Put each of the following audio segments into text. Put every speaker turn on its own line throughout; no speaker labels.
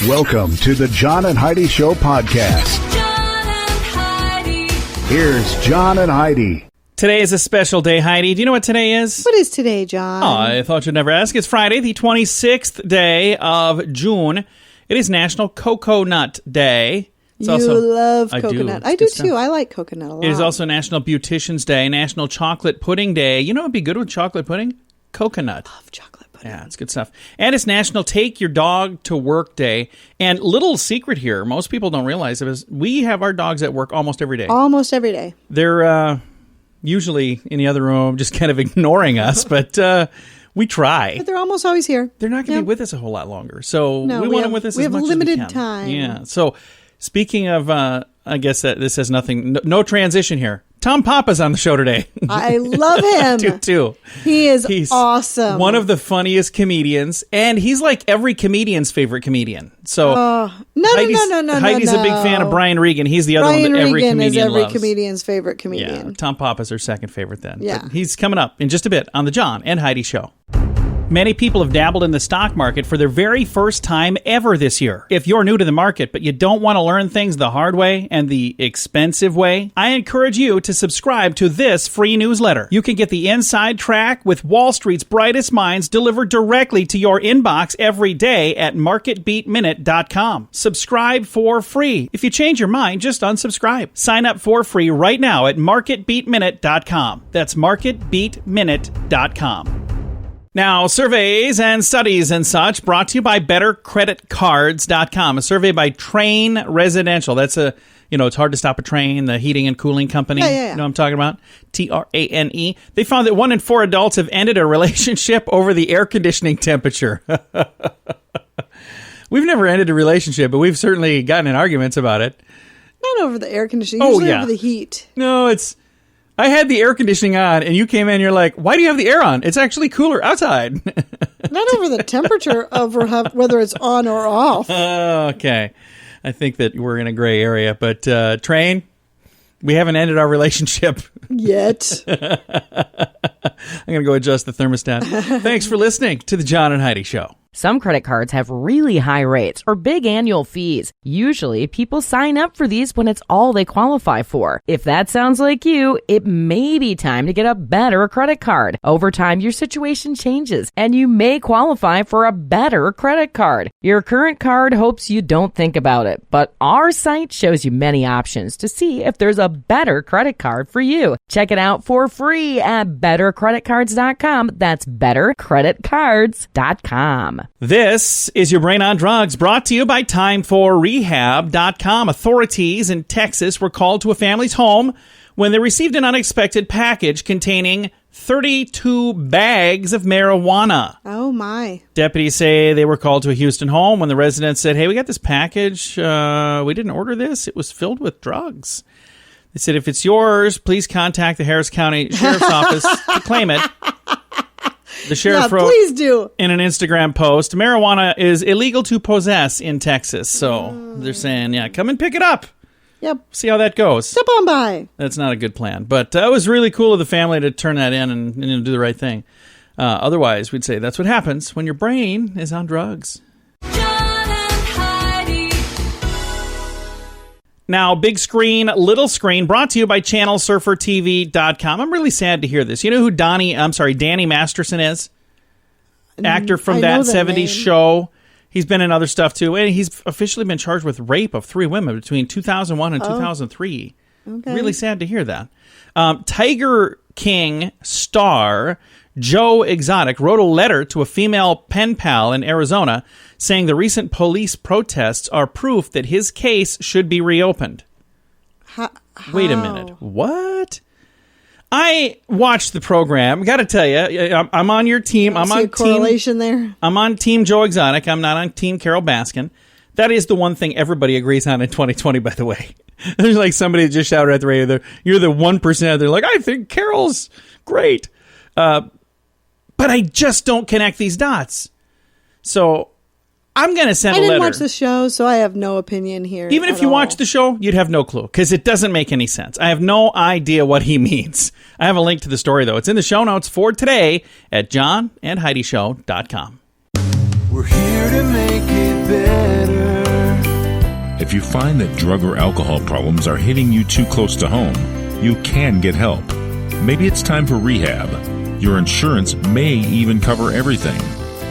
Welcome to the John and Heidi Show podcast.
John and Heidi.
Here's John and Heidi.
Today is a special day, Heidi. Do you know what today is?
What is today, John?
Oh, I thought you'd never ask. It's Friday, the 26th day of June. It is National Coconut Day. It's
love coconut. I do
stuff.
too. I like coconut a lot.
It is also National Beautician's Day, National Chocolate Pudding Day. You know what would be good with chocolate pudding? Coconut.
Love chocolate pudding.
Yeah, it's good stuff. And it's National Take Your Dog to Work Day. And little secret here, most people don't realize it, is we have our dogs at work almost every day.
Almost every day.
They're usually in the other room just kind of ignoring us, but we try.
But they're almost always here.
They're not going to be with us a whole lot longer, so
No,
we want them with us as much as we can.
We have limited time.
Yeah, so speaking of, I guess that this has nothing, no transition here. Tom Papa's on the show today.
I love him.
too.
He's awesome.
One of the funniest comedians, and he's like every comedian's favorite comedian. So
no.
Heidi's a big fan of Brian Regan. He's the other one that every
Regan
comedian
is every
loves.
comedian's favorite comedian.
Yeah, Tom Papa's her second favorite then.
Yeah.
But he's coming up in just a bit on the John and Heidi Show. Many people have dabbled in the stock market for their very first time ever this year. If you're new to the market, but you don't want to learn things the hard way and the expensive way, I encourage you to subscribe to this free newsletter. You can get the inside track with Wall Street's brightest minds delivered directly to your inbox every day at marketbeatminute.com. Subscribe for free. If you change your mind, just unsubscribe. Sign up for free right now at marketbeatminute.com. That's marketbeatminute.com. Now, surveys and studies and such brought to you by BetterCreditCards.com. A survey by Train Residential. That's it's hard to stop a train, the heating and cooling company.
Yeah.
You know what I'm talking about? TRANE. They found that 1 in 4 adults have ended a relationship over the air conditioning temperature. We've never ended a relationship, but we've certainly gotten in arguments about it.
Not over the air conditioning, usually over the heat.
No, I had the air conditioning on, and you came in, you're like, why do you have the air on? It's actually cooler outside.
Not over the temperature, over whether it's on or off.
Okay. I think that we're in a gray area. But, Train, we haven't ended our relationship.
Yet.
I'm going to go adjust the thermostat. Thanks for listening to the John and Heidi Show.
Some credit cards have really high rates or big annual fees. Usually, people sign up for these when it's all they qualify for. If that sounds like you, it may be time to get a better credit card. Over time, your situation changes, and you may qualify for a better credit card. Your current card hopes you don't think about it, but our site shows you many options to see if there's a better credit card for you. Check it out for free at bettercreditcards.com. That's bettercreditcards.com.
This is Your Brain on Drugs, brought to you by TimeForRehab.com. Authorities in Texas were called to a family's home when they received an unexpected package containing 32 bags of marijuana.
Oh, my.
Deputies say they were called to a Houston home when the residents said, hey, we got this package. We didn't order this. It was filled with drugs. They said, if it's yours, please contact the Harris County Sheriff's Office to claim it. The sheriff wrote
please do.
in an Instagram post, marijuana is illegal to possess in Texas. So they're saying, come and pick it up.
Yep.
See how that goes.
Step on by.
That's not a good plan. But it was really cool of the family to turn that in and do the right thing. Otherwise, we'd say that's what happens when your brain is on drugs. Now, big screen, little screen, brought to you by ChannelSurferTV.com. I'm really sad to hear this. You know who Danny Masterson is? Actor from that 70s
name.
show. He's been in other stuff, too. And he's officially been charged with rape of 3 women between 2001 and 2003.
Okay.
Really sad to hear that. Tiger King star Joe Exotic wrote a letter to a female pen pal in Arizona saying the recent police protests are proof that his case should be reopened. Wait a minute. What? I watched the program. Got to tell you, I'm on your team. I'm on
correlation there.
I'm on Team Joe Exotic. I'm not on Team Carol Baskin. That is the one thing everybody agrees on in 2020, by the way. There's like somebody that just shouted at the radio. You're the 1%. They're like, I think Carol's great. But I just don't connect these dots. So I'm going to send a letter.
I didn't watch the show, so I have no opinion here.
Even if you watch the show, you'd have no clue because it doesn't make any sense. I have no idea what he means. I have a link to the story, though. It's in the show notes for today at johnandheidishow.com.
We're here to make it better. If you find that drug or alcohol problems are hitting you too close to home, you can get help. Maybe it's time for rehab. Your insurance may even cover everything.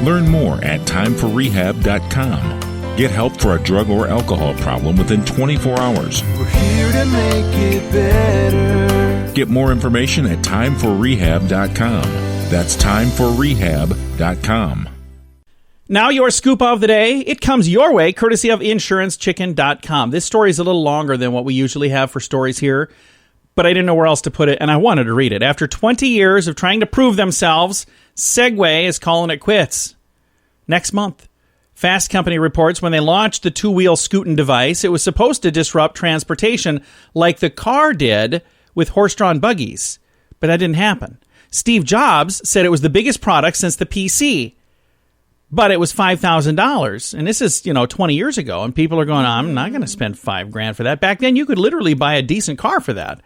Learn more at timeforrehab.com. Get help for a drug or alcohol problem within 24 hours.
We're here to make it better.
Get more information at timeforrehab.com. That's timeforrehab.com.
Now your scoop of the day. It comes your way courtesy of InsuranceChicken.com. This story is a little longer than what we usually have for stories here, but I didn't know where else to put it, and I wanted to read it. After 20 years of trying to prove themselves, Segway is calling it quits. Next month. Fast Company reports when they launched the two-wheel scooting device, it was supposed to disrupt transportation like the car did with horse-drawn buggies. But that didn't happen. Steve Jobs said it was the biggest product since the PC. But it was $5,000. And this is, 20 years ago. And people are going, I'm not going to spend $5,000 for that. Back then, you could literally buy a decent car for that.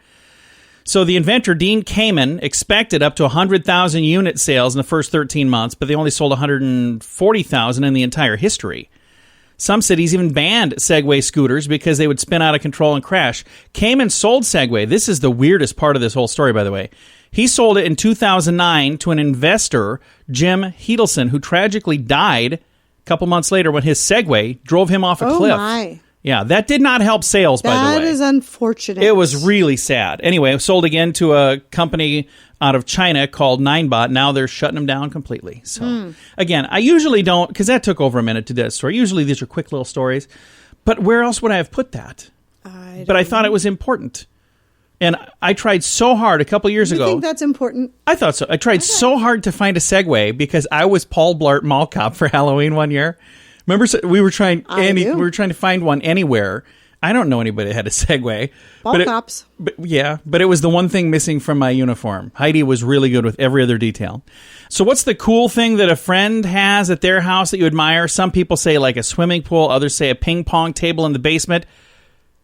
So the inventor, Dean Kamen, expected up to 100,000 unit sales in the first 13 months, but they only sold 140,000 in the entire history. Some cities even banned Segway scooters because they would spin out of control and crash. Kamen sold Segway. This is the weirdest part of this whole story, by the way. He sold it in 2009 to an investor, Jim Hedelson, who tragically died a couple months later when his Segway drove him off a cliff.
Oh, my.
Yeah, that did not help sales, by the way.
That is unfortunate.
It was really sad. Anyway, sold again to a company out of China called Ninebot. Now they're shutting them down completely. So, again, I usually don't, because that took over a minute to do this story. Usually these are quick little stories. But where else would I have put that? But I thought it was important. And I tried so hard a couple years ago.
You think that's important?
I thought so. I tried so hard to find a Segway because I was Paul Blart Mall Cop for Halloween one year. Remember, we were trying to find one anywhere. I don't know anybody that had a Segway.
Ball cops.
But it was the one thing missing from my uniform. Heidi was really good with every other detail. So what's the cool thing that a friend has at their house that you admire? Some people say like a swimming pool. Others say a ping pong table in the basement.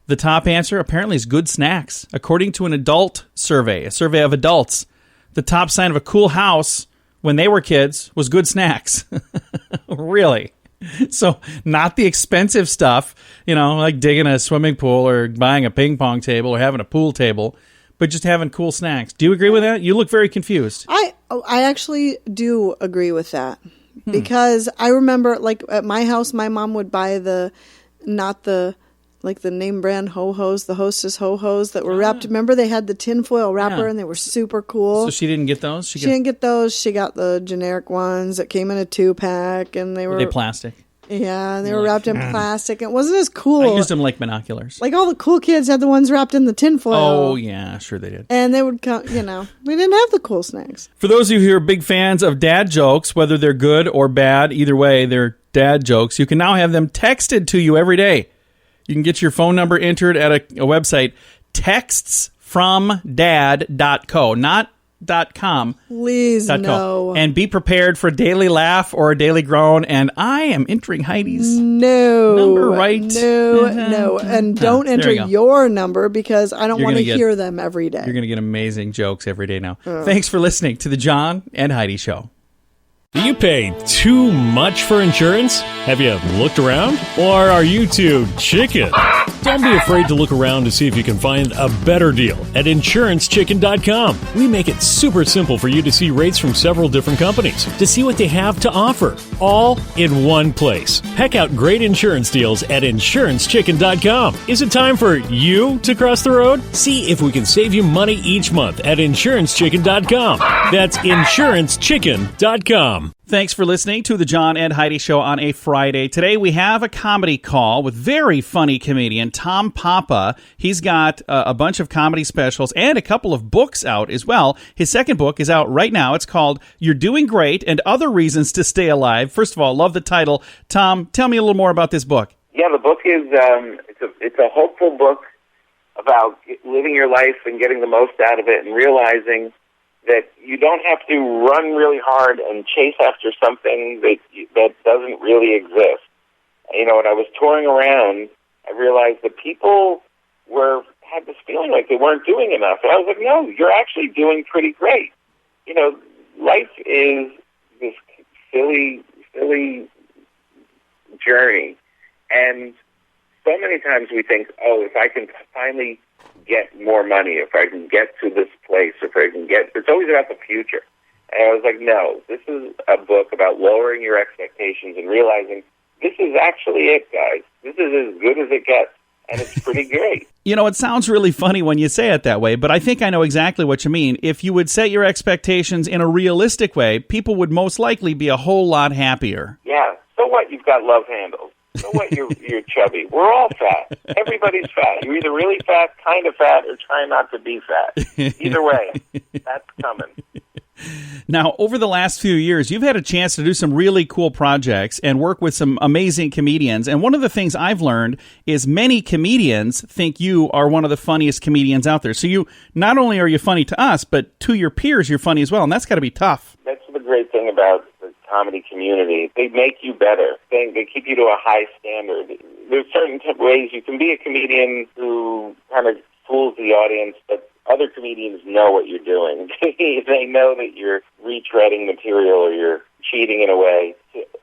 The top answer apparently is good snacks. According to an adult survey, a survey of adults, the top sign of a cool house when they were kids was good snacks. Really? So not the expensive stuff, like digging a swimming pool or buying a ping pong table or having a pool table, but just having cool snacks. Do you agree with that? You look very confused.
I actually do agree with that because I remember like at my house, my mom would buy the name brand ho-hos, the Hostess ho-hos that were wrapped. Remember they had the tinfoil wrapper and they were super cool.
So she didn't get those?
She didn't get those. She got the generic ones that came in a 2-pack and they were...
Were they plastic?
Yeah, and they were wrapped in plastic. It wasn't as cool.
I used them like binoculars.
Like all the cool kids had the ones wrapped in the tinfoil.
Oh, yeah, sure they did.
And they would come, we didn't have the cool snacks.
For those of you who are big fans of dad jokes, whether they're good or bad, either way, they're dad jokes, you can now have them texted to you every day. You can get your phone number entered at a website, textsfromdad.co, not .com.
Please, no.
And be prepared for a daily laugh or a daily groan. And I am entering Heidi's
number
right.
No. And don't enter your number because I don't want to hear them every day.
You're going to get amazing jokes every day now. Thanks for listening to The John and Heidi Show.
Do you pay too much for insurance? Have you looked around? Or are you too chicken? Don't be afraid to look around to see if you can find a better deal at InsuranceChicken.com. We make it super simple for you to see rates from several different companies, to see what they have to offer, all in one place. Heck out great insurance deals at InsuranceChicken.com. Is it time for you to cross the road? See if we can save you money each month at InsuranceChicken.com. That's InsuranceChicken.com.
Thanks for listening to the John and Heidi Show on a Friday. Today we have a comedy call with very funny comedian Tom Papa. He's got a bunch of comedy specials and a couple of books out as well. His second book is out right now. It's called You're Doing Great and Other Reasons to Stay Alive. First of all, love the title. Tom, tell me a little more about this book.
Yeah, the book is it's a hopeful book about living your life and getting the most out of it and realizing that you don't have to run really hard and chase after something that doesn't really exist. When I was touring around, I realized that people had this feeling like they weren't doing enough. And I was like, no, you're actually doing pretty great. Life is this silly journey. And so many times we think, oh, if I can finally get more money, if I can get to this place, if I can get, it's always about the future. And I was like, no, this is a book about lowering your expectations and realizing this is actually it, guys. This is as good as it gets, and it's pretty great.
You know, it sounds really funny when you say it that way, but I think I know exactly what you mean. If you would set your expectations in a realistic way, people would most likely be a whole lot happier.
Yeah. So what? You've got love handles. So what? You're chubby. We're all fat. Everybody's fat. You're either really fat, kind of fat, or trying not to be fat. Either way, that's coming.
Now, over the last few years, you've had a chance to do some really cool projects and work with some amazing comedians. And one of the things I've learned is many comedians think you are one of the funniest comedians out there. So you, not only are you funny to us, but to your peers, you're funny as well. And that's got to be tough.
That's the great thing about the comedy community. They make you better. They keep you to a high standard. There's certain ways you can be a comedian who kind of fools the audience, but other comedians know what you're doing. They know that you're retreading material or you're cheating in a way.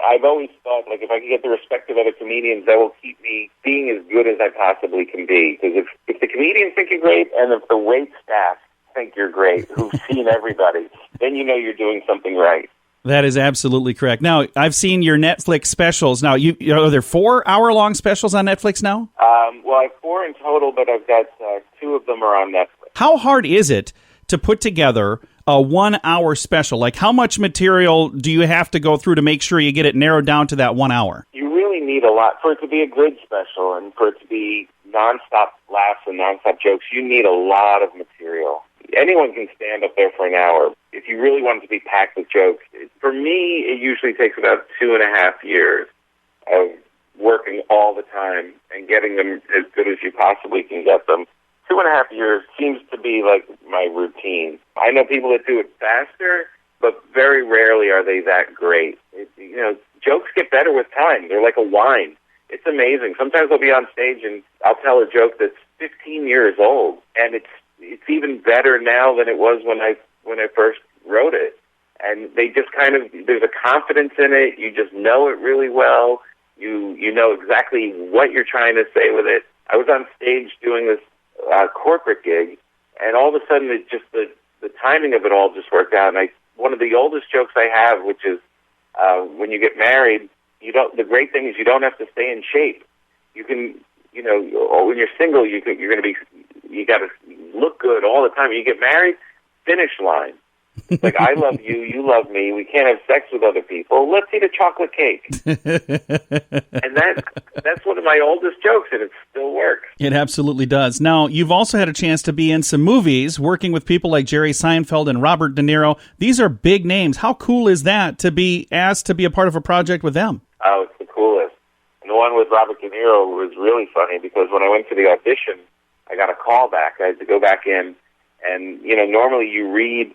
I've always thought, like, if I can get the respect of other comedians, that will keep me being as good as I possibly can be. Because if the comedians think you're great and if the wait staff think you're great, who've seen everybody, then you know you're doing something right.
That is absolutely correct. Now, I've seen your Netflix specials. Now, are there 4-hour-long specials on Netflix now?
Well, I have 4 in total, but I've got 2 of them are on Netflix.
How hard is it to put together a 1-hour special? Like, how much material do you have to go through to make sure you get it narrowed down to that 1 hour?
You really need a lot. For it to be a good special and for it to be nonstop laughs and nonstop jokes, you need a lot of material. Anyone can stand up there for an hour. If you really want it to be packed with jokes, for me, it usually takes about 2.5 years of working all the time and getting them as good as you possibly can get them. 2.5 years seems to be like my routine. I know people that do it faster, but very rarely are they that great. Jokes get better with time. They're like a wine. It's amazing. Sometimes I'll be on stage and I'll tell a joke that's 15 years old, and it's even better now than it was when I first wrote it. And they just kind of, there's a confidence in it. You just know it really well. You know exactly what you're trying to say with it. I was on stage doing this corporate gig, and all of a sudden it just the timing of it all just worked out. And one of the oldest jokes I have, which is when you get married, the great thing is you don't have to stay in shape. You can, when you're single, you got to look good all the time. When you get married, finish line. Like, I love you, you love me, we can't have sex with other people, let's eat a chocolate cake. And that's one of my oldest jokes, and it still works.
It absolutely does. Now, you've also had a chance to be in some movies, working with people like Jerry Seinfeld and Robert De Niro. These are big names. How cool is that to be asked to be a part of a project with them?
Oh, it's the coolest. And the one with Robert De Niro was really funny because when I went to the audition, I got a call back. I had to go back in, and, normally you read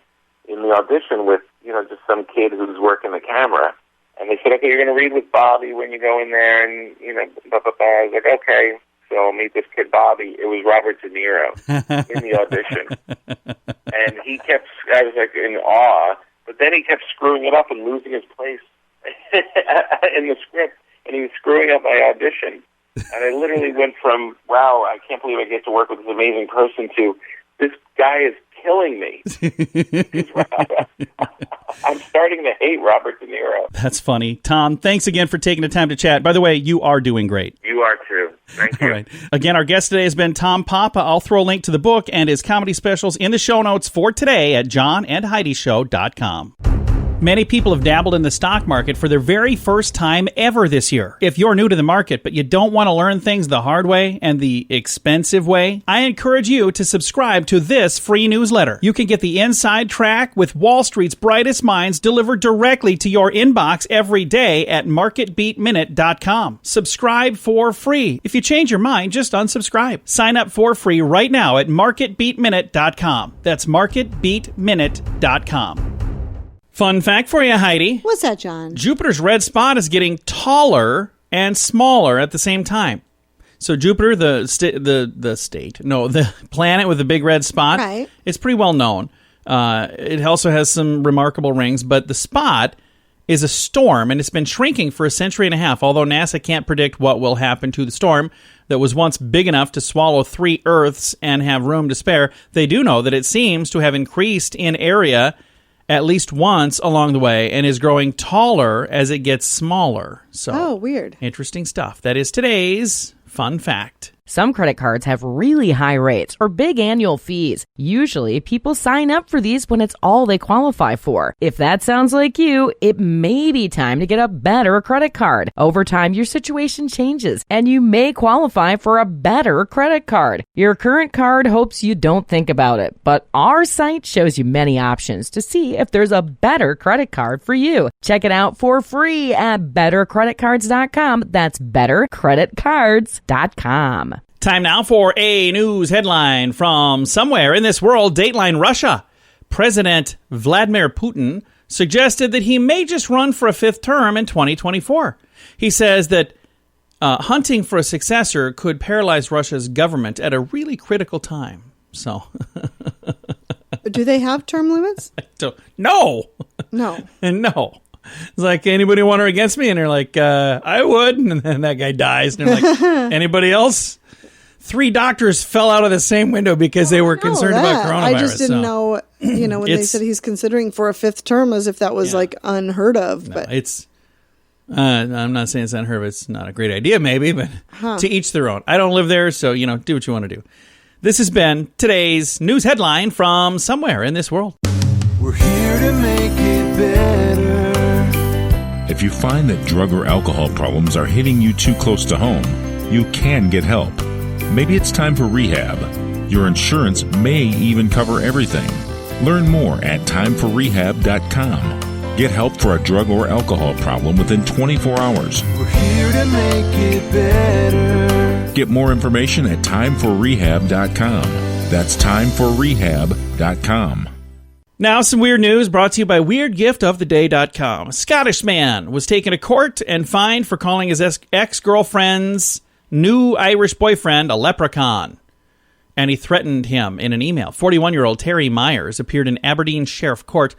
in the audition with, just some kid who's working the camera. And they said, okay, you're going to read with Bobby when you go in there, and, blah, blah, blah. I was like, okay, so I'll meet this kid Bobby. It was Robert De Niro in the audition. And I was like in awe, but then he kept screwing it up and losing his place in the script, and he was screwing up my audition. And I literally went from, wow, I can't believe I get to work with this amazing person, to this guy is killing me. I'm starting to hate Robert De Niro.
That's funny. Tom, thanks again for taking the time to chat. By the way, you are doing great.
You are too. Thank you.
All right. Again, our guest today has been Tom Papa. I'll throw a link to the book and his comedy specials in the show notes for today at johnandheidishow.com. Many people have dabbled in the stock market for their very first time ever this year. If you're new to the market, but you don't want to learn things the hard way and the expensive way, I encourage you to subscribe to this free newsletter. You can get the inside track with Wall Street's brightest minds delivered directly to your inbox every day at marketbeatminute.com. Subscribe for free. If you change your mind, just unsubscribe. Sign up for free right now at marketbeatminute.com. That's marketbeatminute.com. Fun fact for you, Heidi.
What's that, John?
Jupiter's red spot is getting taller and smaller at the same time. So Jupiter, the planet with the big red spot,
right,
it's pretty well known. It also has some remarkable rings, but the spot is a storm, and it's been shrinking for a century and a half, although NASA can't predict what will happen to the storm that was once big enough to swallow 3 Earths and have room to spare. They do know that it seems to have increased in area at least once along the way and is growing taller as it gets smaller. So,
weird.
Interesting stuff. That is today's fun fact.
Some credit cards have really high rates or big annual fees. Usually, people sign up for these when it's all they qualify for. If that sounds like you, it may be time to get a better credit card. Over time, your situation changes, and you may qualify for a better credit card. Your current card hopes you don't think about it, but our site shows you many options to see if there's a better credit card for you. Check it out for free at bettercreditcards.com. That's bettercreditcards.com.
Time now for a news headline from somewhere in this world. Dateline Russia. President Vladimir Putin suggested that he may just run for a 5th term in 2024. He says that hunting for a successor could paralyze Russia's government at a really critical time. So,
Do they have term limits?
No.
No.
No. It's like, anybody want her against me? And they're like, I would. And then that guy dies. And they're like, anybody else? 3 doctors fell out of the same window because they were concerned about coronavirus.
I just didn't know, when they said he's considering for a 5th term, as if that was like unheard of.
No,
but
it's, I'm not saying it's unheard of. It's not a great idea, maybe, but to each their own. I don't live there, so, do what you want to do. This has been today's news headline from somewhere in this world.
We're here to make it better.
If you find that drug or alcohol problems are hitting you too close to home, you can get help. Maybe it's time for rehab. Your insurance may even cover everything. Learn more at timeforrehab.com. Get help for a drug or alcohol problem within 24 hours.
We're here to make it better.
Get more information at timeforrehab.com. That's timeforrehab.com.
Now, some weird news brought to you by WeirdGiftOfTheDay.com. A Scottish man was taken to court and fined for calling his ex-girlfriend's new Irish boyfriend a leprechaun, and he threatened him in an email. 41-year-old Terry Myers appeared in Aberdeen Sheriff Court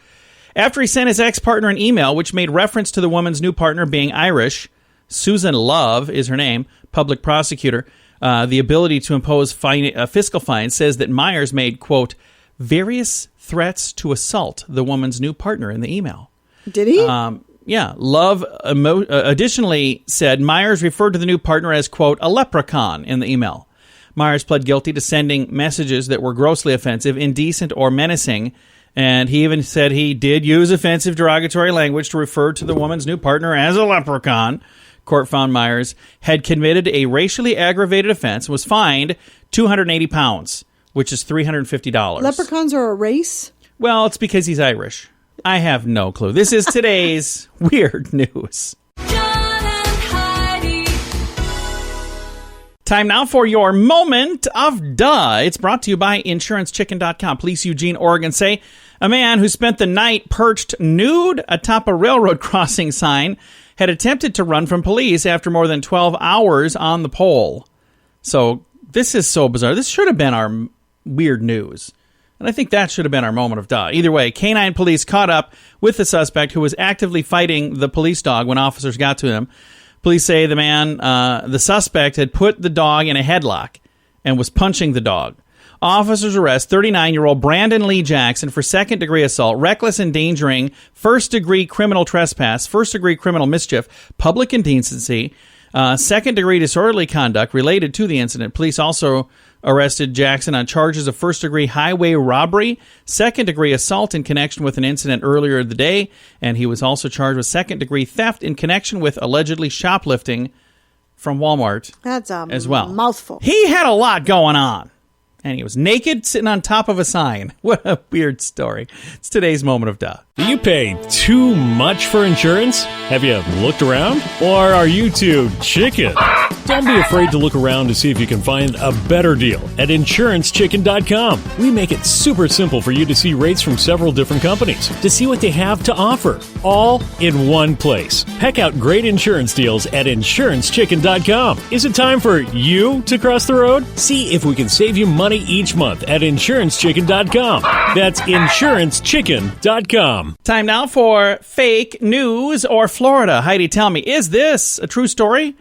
after he sent his ex-partner an email which made reference to the woman's new partner being Irish. Susan Love is her name, public prosecutor. The ability to impose fiscal fines says that Myers made, quote, various threats to assault the woman's new partner in the email.
Did he?
Yeah. Love additionally said Myers referred to the new partner as, quote, a leprechaun in the email. Myers pled guilty to sending messages that were grossly offensive, indecent, or menacing, and he even said he did use offensive derogatory language to refer to the woman's new partner as a leprechaun. Court found Myers had committed a racially aggravated offense and was fined £280, which is $350.
Leprechauns are a race?
Well, it's because he's Irish. I have no clue. This is today's weird news.
John and Heidi.
Time now for your moment of duh. It's brought to you by InsuranceChicken.com. Police Eugene, Oregon say a man who spent the night perched nude atop a railroad crossing sign had attempted to run from police after more than 12 hours on the pole. So this is so bizarre. This should have been our weird news. And I think that should have been our moment of duh. Either way, canine police caught up with the suspect who was actively fighting the police dog when officers got to him. Police say the suspect had put the dog in a headlock and was punching the dog. Officers arrest 39-year-old Brandon Lee Jackson for second-degree assault, reckless endangering, first-degree criminal trespass, first-degree criminal mischief, public indecency, second-degree disorderly conduct related to the incident. Police also arrested Jackson on charges of first-degree highway robbery, second-degree assault in connection with an incident earlier in the day, and he was also charged with second-degree theft in connection with allegedly shoplifting from Walmart.
That's a
as well.
Mouthful.
He had a lot going on, and he was naked sitting on top of a sign. What a weird story. It's today's moment of duh.
Do you pay too much for insurance? Have you looked around? Or are you too chicken? Don't be afraid to look around to see if you can find a better deal at InsuranceChicken.com. We make it super simple for you to see rates from several different companies, to see what they have to offer, all in one place. Heck out great insurance deals at InsuranceChicken.com. Is it time for you to cross the road? See if we can save you money each month at InsuranceChicken.com. That's InsuranceChicken.com. JohnandHeidiShow.com.
Time now for fake news or Florida. Heidi, tell me, is this a true story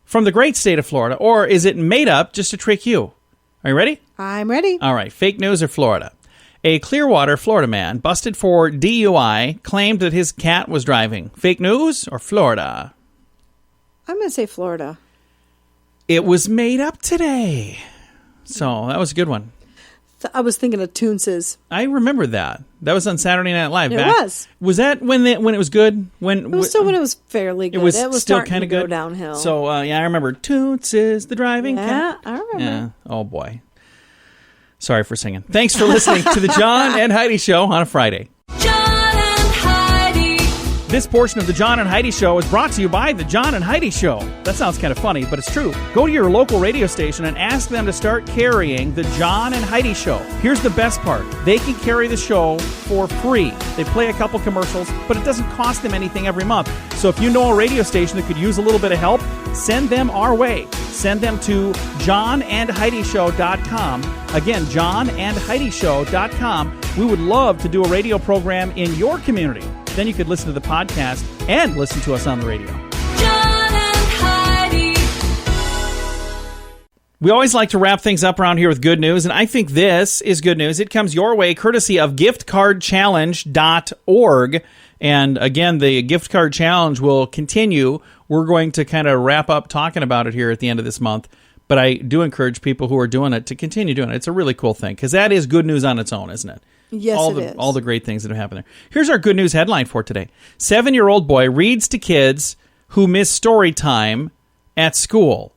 from the great state of Florida, or is it made up just to trick you? Are you ready?
I'm ready.
All right, fake news or Florida. A Clearwater, Florida man busted for DUI claimed that his cat was driving. Fake news or Florida?
I'm going to say Florida.
It was made up today. So that was a good one.
I was thinking of Toonses.
I remember that. That was on Saturday Night Live.
It was.
Was that when it was good?
It was still when it was fairly good.
It was still
starting
kind
to
of good.
go downhill.
So I remember Toonses, the driving cat.
I remember.
Yeah. Oh boy. Sorry for singing. Thanks for listening to the John and Heidi Show on a Friday.
John and Heidi.
This portion of the John and Heidi Show is brought to you by the John and Heidi Show. That sounds kind of funny, but it's true. Go to your local radio station and ask them to start carrying the John and Heidi Show. Here's the best part. They can carry the show for free. They play a couple commercials, but it doesn't cost them anything every month. So if you know a radio station that could use a little bit of help, send them our way. Send them to johnandheidishow.com. Again, johnandheidishow.com. We would love to do a radio program in your community. Then you could listen to the podcast and listen to us on the radio.
John and Heidi.
We always like to wrap things up around here with good news, and I think this is good news. It comes your way courtesy of giftcardchallenge.org. And again, the gift card challenge will continue. We're going to kind of wrap up talking about it here at the end of this month. But I do encourage people who are doing it to continue doing it. It's a really cool thing because that is good news on its own, isn't it?
Yes, it is.
All the great things that have happened there. Here's our good news headline for today. 7-year-old boy reads to kids who miss story time at school.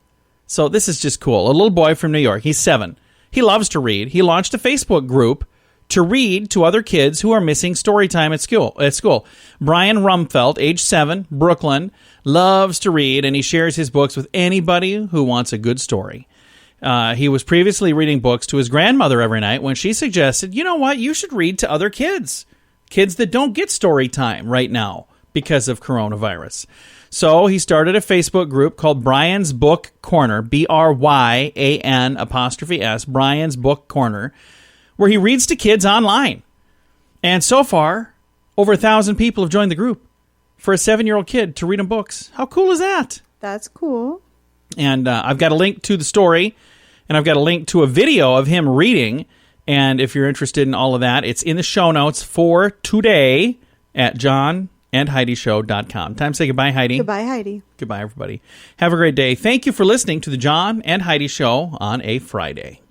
So this is just cool. A little boy from New York. He's 7. He loves to read. He launched a Facebook group to read to other kids who are missing story time at school. Brian Rumfeld, age 7, Brooklyn, loves to read, and he shares his books with anybody who wants a good story. He was previously reading books to his grandmother every night when she suggested, you know what, you should read to other kids that don't get story time right now because of coronavirus. So he started a Facebook group called Brian's Book Corner, BRYAN''S, Brian's Book Corner, where he reads to kids online. And so far, over 1,000 people have joined the group for a 7-year-old kid to read him books. How cool is that?
That's cool.
And I've got a link to the story, and I've got a link to a video of him reading. And if you're interested in all of that, it's in the show notes for today at johnandheidishow.com. Time to say goodbye, Heidi.
Goodbye, Heidi.
Goodbye, everybody. Have a great day. Thank you for listening to the John and Heidi Show on a Friday.